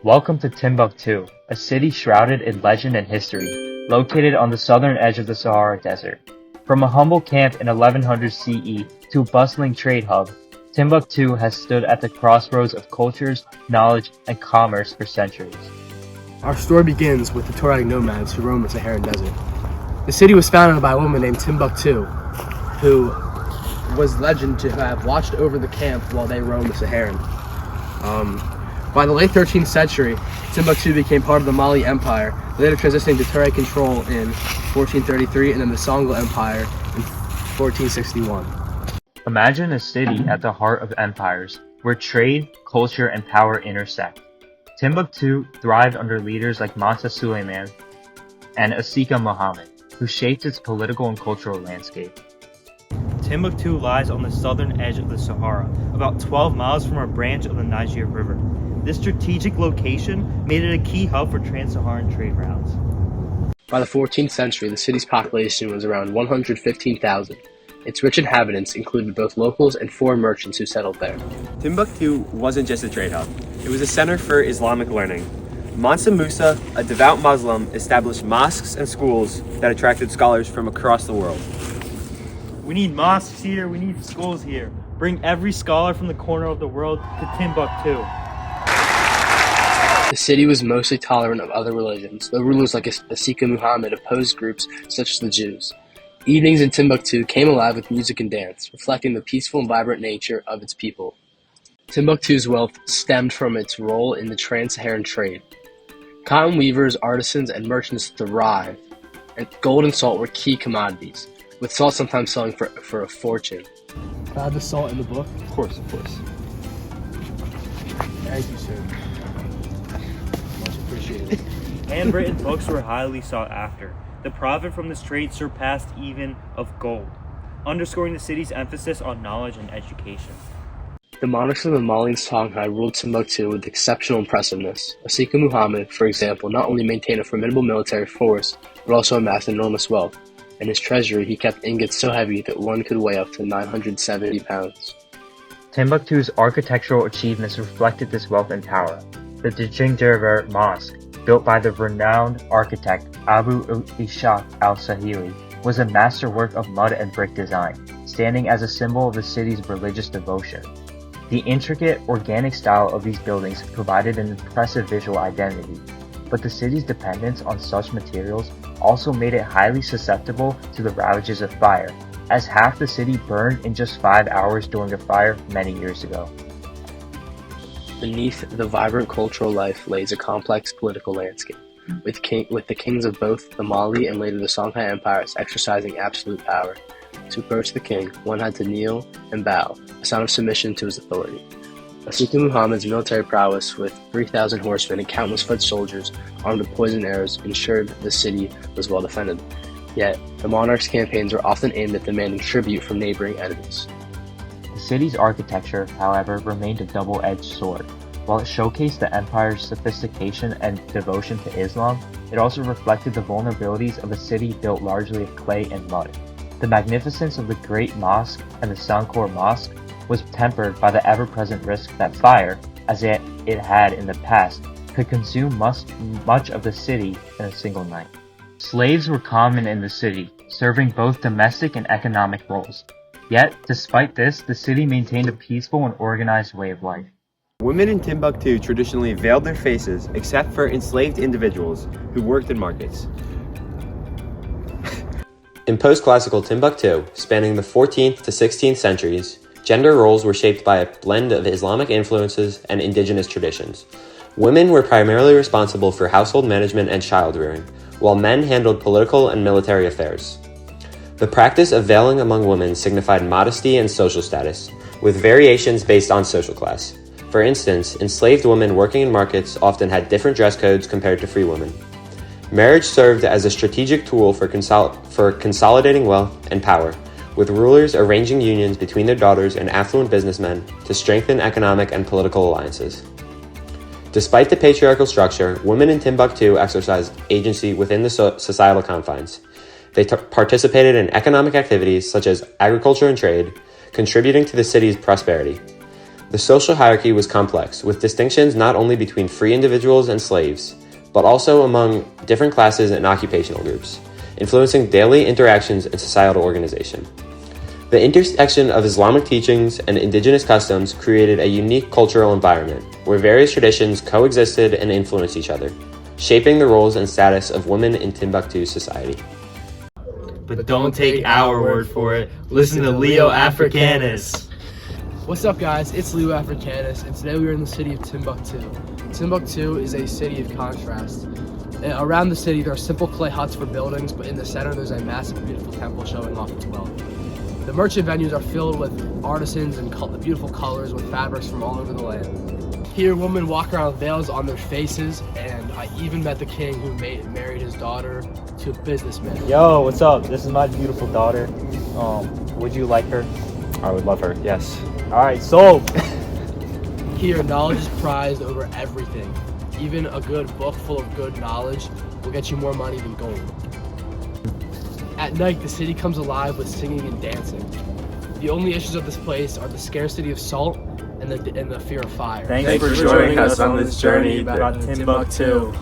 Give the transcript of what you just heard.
Welcome to Timbuktu, a city shrouded in legend and history, located on the southern edge of the Sahara Desert. From a humble camp in 1100 CE to a bustling trade hub, Timbuktu has stood at the crossroads of cultures, knowledge, and commerce for centuries. Our story begins with the Tuareg nomads who roamed the Saharan desert. The city was founded by a woman named Timbuktu, who was legend to have watched over the camp while they roamed the Saharan. By the late 13th century, Timbuktu became part of the Mali Empire, later transitioning to Tuareg control in 1433 and then the Songhai Empire in 1461. Imagine a city at the heart of empires, where trade, culture, and power intersect. Timbuktu thrived under leaders like Mansa Suleiman and Asika Muhammad, who shaped its political and cultural landscape. Timbuktu lies on the southern edge of the Sahara, about 12 miles from a branch of the Niger River. This strategic location made it a key hub for trans-Saharan trade routes. By the 14th century, the city's population was around 115,000. Its rich inhabitants included both locals and foreign merchants who settled there. Timbuktu wasn't just a trade hub. It was a center for Islamic learning. Mansa Musa, a devout Muslim, established mosques and schools that attracted scholars from across the world. We need mosques here, we need schools here. Bring every scholar from the corner of the world to Timbuktu. The city was mostly tolerant of other religions, though rulers like Asika Muhammad opposed groups such as the Jews. Evenings in Timbuktu came alive with music and dance, reflecting the peaceful and vibrant nature of its people. Timbuktu's wealth stemmed from its role in the trans-Saharan trade. Cotton weavers, artisans, and merchants thrived, and gold and salt were key commodities, with salt sometimes selling for a fortune. Can I have the salt in the book? Of course. Thank you, sir. Much appreciated. Handwritten books were highly sought after. The profit from this trade surpassed even of gold, underscoring the city's emphasis on knowledge and education. The monarchs of the Mali and Songhai ruled Timbuktu with exceptional impressiveness. Asika Muhammad, for example, not only maintained a formidable military force, but also amassed enormous wealth. In his treasury, he kept ingots so heavy that one could weigh up to 970 pounds. Timbuktu's architectural achievements reflected this wealth and power. The Djingjirver Mosque, built by the renowned architect Abu Ishaq al-Sahili, was a masterwork of mud and brick design, standing as a symbol of the city's religious devotion. The intricate, organic style of these buildings provided an impressive visual identity, but the city's dependence on such materials also made it highly susceptible to the ravages of fire, as half the city burned in just 5 hours during a fire many years ago. Beneath the vibrant cultural life lays a complex political landscape, with the kings of both the Mali and later the Songhai empires exercising absolute power. To approach the king, one had to kneel and bow, a sign of submission to his authority. Asika Muhammad's military prowess, with 3,000 horsemen and countless foot soldiers armed with poisoned arrows, ensured the city was well defended. Yet, the monarch's campaigns were often aimed at demanding tribute from neighboring enemies. The city's architecture, however, remained a double-edged sword. While it showcased the empire's sophistication and devotion to Islam, it also reflected the vulnerabilities of a city built largely of clay and mud. The magnificence of the Great Mosque and the Sankor Mosque was tempered by the ever-present risk that fire, as it had in the past, could consume much of the city in a single night. Slaves were common in the city, serving both domestic and economic roles. Yet, despite this, the city maintained a peaceful and organized way of life. Women in Timbuktu traditionally veiled their faces except for enslaved individuals who worked in markets. In post-classical Timbuktu, spanning the 14th to 16th centuries, gender roles were shaped by a blend of Islamic influences and indigenous traditions. Women were primarily responsible for household management and child rearing, while men handled political and military affairs. The practice of veiling among women signified modesty and social status, with variations based on social class. For instance, enslaved women working in markets often had different dress codes compared to free women. Marriage served as a strategic tool for consolidating wealth and power, with rulers arranging unions between their daughters and affluent businessmen to strengthen economic and political alliances. Despite the patriarchal structure, women in Timbuktu exercised agency within the societal confines. They participated in economic activities such as agriculture and trade, contributing to the city's prosperity. The social hierarchy was complex, with distinctions not only between free individuals and slaves, but also among different classes and occupational groups, influencing daily interactions and societal organization. The intersection of Islamic teachings and indigenous customs created a unique cultural environment where various traditions coexisted and influenced each other, shaping the roles and status of women in Timbuktu society. But don't take our word for it. Listen to Leo Africanus. What's up, guys? It's Leo Africanus, and today we are in the city of Timbuktu. Timbuktu is a city of contrast. Around the city, there are simple clay huts for buildings, but in the center, there's a massive, beautiful temple showing off its wealth. The merchant venues are filled with artisans and beautiful colors with fabrics from all over the land. Here, women walk around with veils on their faces, and I even met the king who married his daughter to a businessman. Yo, what's up? This is my beautiful daughter. Would you like her? I would love her, yes. All right, sold. Here, knowledge is prized over everything. Even a good book full of good knowledge will get you more money than gold. At night, the city comes alive with singing and dancing. The only issues of this place are the scarcity of salt and the fear of fire. Thanks for joining us on this journey about Timbuktu.